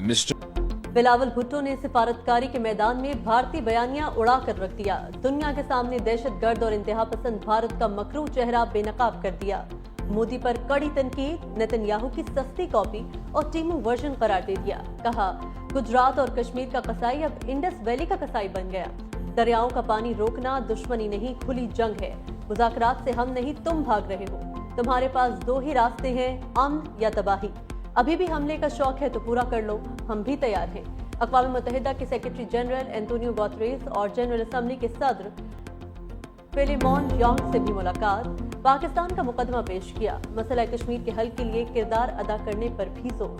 بلاول بھٹو نے سفارتکاری کے میدان میں بھارتی بیانیہ اڑا کر رکھ دیا. دنیا کے سامنے دہشت گرد اور انتہا پسند بھارت کا مکروہ چہرہ بے نقاب کر دیا. مودی پر کڑی تنقید, نیتن یاہو کی سستی کاپی اور ٹیمو ورژن قرار دے دیا. کہا گجرات اور کشمیر کا قصائی اب انڈس ویلی کا قصائی بن گیا. دریاؤں کا پانی روکنا دشمنی نہیں کھلی جنگ ہے. مذاکرات سے ہم نہیں تم بھاگ رہے ہو. تمہارے پاس دو ہی راستے ہیں, امن یا تباہی. ابھی بھی حملے کا شوق ہے تو پورا کر لو, ہم بھی تیار ہیں. اقوام متحدہ کے سیکرٹری جنرل اینٹونیو گوتریز اور جنرل اسمبلی کے صدر فیلیمون یانگ سے بھی ملاقات. پاکستان کا مقدمہ پیش کیا. مسئلہ کشمیر کے حل کے لیے کردار ادا کرنے پر بھی زور.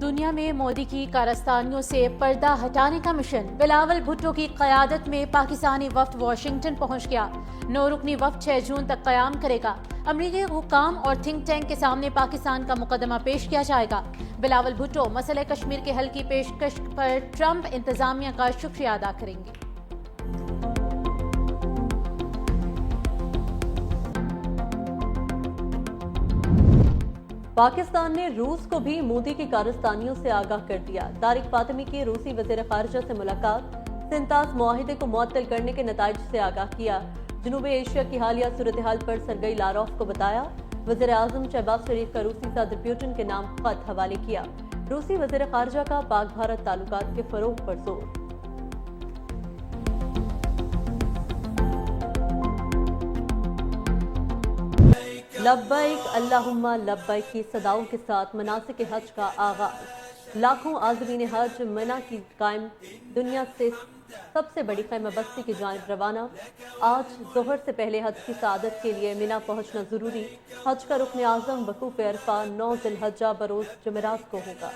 دنیا میں مودی کی کارستانیوں سے پردہ ہٹانے کا مشن. بلاول بھٹو کی قیادت میں پاکستانی وفد واشنگٹن پہنچ گیا. 9 رکنی وفد 6 جون تک قیام کرے گا. امریکی حکام اور تھنک ٹینک کے سامنے پاکستان کا مقدمہ پیش کیا جائے گا. بلاول بھٹو مسئلہ کشمیر کے حل کی پیشکش پر ٹرمپ انتظامیہ کا شکریہ ادا کریں گے. پاکستان نے روس کو بھی مودی کی کارستانیوں سے آگاہ کر دیا. طارق فاطمی کی روسی وزیر خارجہ سے ملاقات. سنتاس معاہدے کو معطل کرنے کے نتائج سے آگاہ کیا. جنوبی ایشیا کی حالیہ صورتحال پر سرگئی لاروف کو بتایا. وزیر اعظم شہباز شریف کا روسی صدر پیوٹن کے نام خط حوالے کیا. روسی وزیر خارجہ کا پاک بھارت تعلقات کے فروغ پر زور. لبیک اللہم لبیک کی صداؤں کے ساتھ مناسک حج کا آغاز. لاکھوں عازمین حج منی کی قائم دنیا سے سب سے بڑی خیمہ بستی کی جانب روانہ. آج ظہر سے پہلے حج کی سعادت کے لیے منی پہنچنا ضروری. حج کا رکن اعظم وقوف عرفہ 9 ذی الحجہ بروز جمعرات کو ہوگا.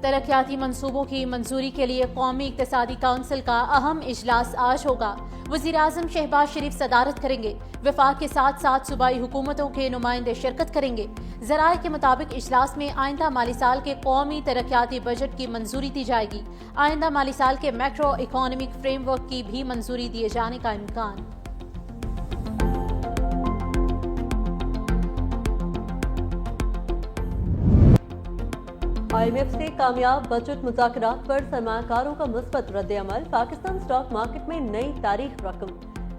ترقیاتی منصوبوں کی منظوری کے لیے قومی اقتصادی کونسل کا اہم اجلاس آج ہوگا. وزیر اعظم شہباز شریف صدارت کریں گے. وفاق کے ساتھ ساتھ صوبائی حکومتوں کے نمائندے شرکت کریں گے. ذرائع کے مطابق اجلاس میں آئندہ مالی سال کے قومی ترقیاتی بجٹ کی منظوری دی جائے گی. آئندہ مالی سال کے میکرو اکنامک فریم ورک کی بھی منظوری دیے جانے کا امکان. IMF سے کامیاب بجٹ مذاکرات پر سرمایہ کاروں کا مثبت رد عمل. پاکستان اسٹاک مارکیٹ میں نئی تاریخ رقم.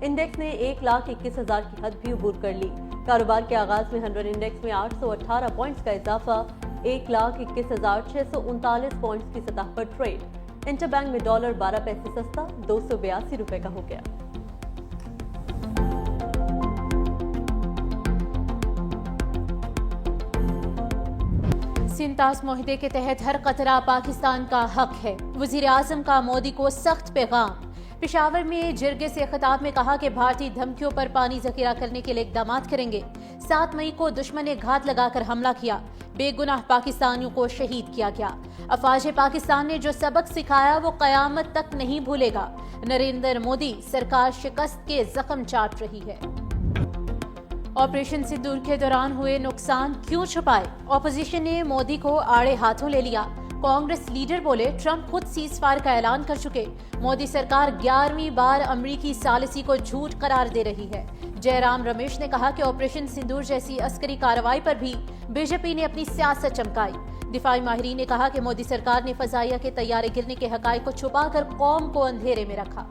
انڈیکس نے 1,21,000 کی حد بھی عبور کر لی. کاروبار کے آغاز میں 100 انڈیکس میں 818 پوائنٹس کا اضافہ. 1,21,639 پوائنٹس کی سطح پر ٹریڈ. انٹر بینک میں ڈالر 12 پیسے سستا 282 روپے کا ہو گیا. سنتاس معاہدے کے تحت ہر قطرہ پاکستان کا حق ہے. وزیر اعظم کا مودی کو سخت پیغام. پشاور میں جرگے سے خطاب میں کہا کہ بھارتی دھمکیوں پر پانی ذخیرہ کرنے کے لیے اقدامات کریں گے. 7 مئی کو دشمن نے گھات لگا کر حملہ کیا. بے گناہ پاکستانیوں کو شہید کیا گیا. افواج پاکستان نے جو سبق سکھایا وہ قیامت تک نہیں بھولے گا. نریندر مودی سرکار شکست کے زخم چاٹ رہی ہے. آپریشن سندور کے دوران ہوئے نقصان کیوں چھپائے؟ اپوزیشن نے مودی کو آڑے ہاتھوں لے لیا. کانگریس لیڈر بولے ٹرمپ خود سیز فائر کا اعلان کر چکے. مودی سرکار 11ویں بار امریکی ثالثی کو جھوٹ قرار دے رہی ہے. جے رام رمیش نے کہا کہ آپریشن سندور جیسی عسکری کارروائی پر بھی بی جے پی نے اپنی سیاست چمکائی. دفاعی ماہرین نے کہا کہ مودی سرکار نے فضائیہ کے طیارے گرنے کے حقائق کو چھپا کر قوم کو اندھیرے میں رکھا.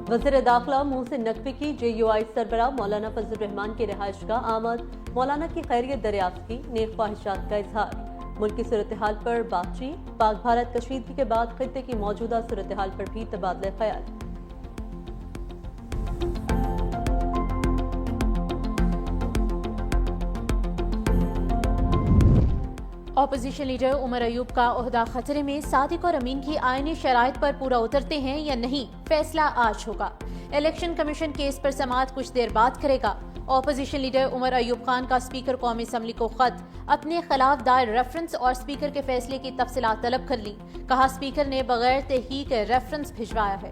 وزیر داخلہ محسن نقوی کی JUI سربراہ مولانا فضل الرحمان کی رہائش گاہ آمد. مولانا کی خیریت دریافت کی. نیک خواہشات کا اظہار. ملکی صورتحال پر بات چیت. پاک بھارت کشیدگی کے بعد خطے کی موجودہ صورتحال پر بھی تبادلہ خیال. اپوزیشن لیڈر عمر ایوب کا عہدہ خطرے میں. صادق اور امین کی آئینی شرائط پر پورا اترتے ہیں یا نہیں, فیصلہ آج ہوگا. الیکشن کمیشن کیس پر سماعت کچھ دیر بعد کرے گا. اپوزیشن لیڈر عمر ایوب خان کا اسپیکر قومی اسمبلی کو خط. اپنے خلاف دائر ریفرنس اور اسپیکر کے فیصلے کی تفصیلات طلب کر لی. کہا اسپیکر نے بغیر تحقیق ریفرنس بھجوایا ہے.